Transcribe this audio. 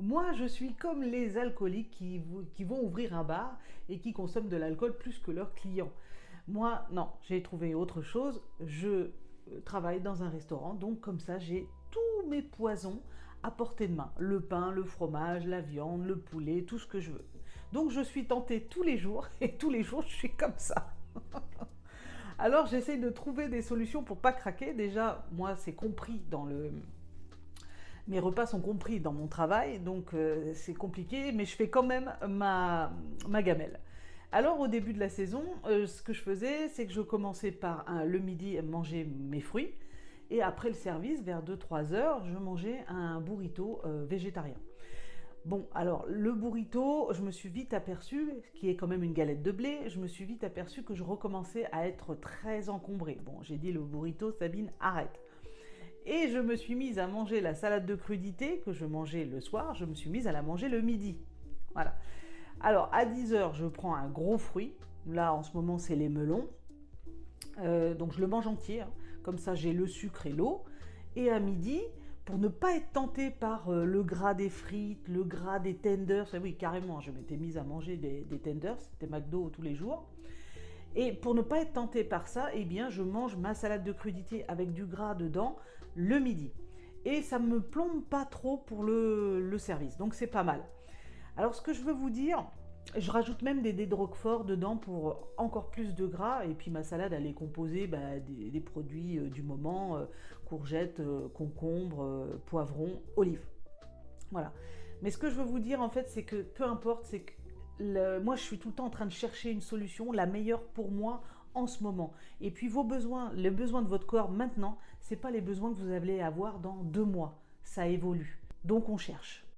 Moi, je suis comme les alcooliques qui vont ouvrir un bar et qui consomment de l'alcool plus que leurs clients. Moi, non, j'ai trouvé autre chose. Je travaille dans un restaurant, donc comme ça, j'ai tous mes poisons à portée de main. Le pain, le fromage, la viande, le poulet, tout ce que je veux. Donc je suis tentée tous les jours et tous les jours, je suis comme ça. Alors j'essaye de trouver des solutions pour pas craquer. Déjà, moi, c'est compris dans le mes repas sont compris dans mon travail, donc c'est compliqué, mais je fais quand même ma gamelle. Alors au début de la saison, ce que je faisais, c'est que je commençais par le midi manger mes fruits, et après le service, vers 2-3 heures, je mangeais un burrito végétarien. Bon, alors le burrito, je me suis vite aperçu, qui est quand même une galette de blé, je me suis vite aperçu que je recommençais à être très encombrée. Bon, j'ai dit le burrito, Sabine, arrête. Et je me suis mise à manger la salade de crudité que je mangeais le soir, je me suis mise à la manger le midi. Voilà. Alors à 10 heures, je prends un gros fruit. Là en ce moment c'est les melons. Donc je le mange entier, hein. Comme ça j'ai le sucre et l'eau. Et à midi, pour ne pas être tentée par le gras des frites, le gras des tenders, oui carrément, je m'étais mise à manger des tenders, c'était McDo tous les jours. Et pour ne pas être tentée par ça, eh bien, je mange ma salade de crudité avec du gras dedans le midi. Et ça ne me plombe pas trop pour le service, donc c'est pas mal. Alors ce que je veux vous dire, je rajoute même des de roquefort dedans pour encore plus de gras. Et puis ma salade, elle est composée des produits du moment, courgettes, concombres, poivrons, olives. Voilà. Mais ce que je veux vous dire en fait, c'est que peu importe, c'est que moi je suis tout le temps en train de chercher une solution, la meilleure pour moi en ce moment. Et puis vos besoins, les besoins de votre corps maintenant, c'est pas les besoins que vous allez avoir dans 2 mois. Ça évolue. Donc on cherche.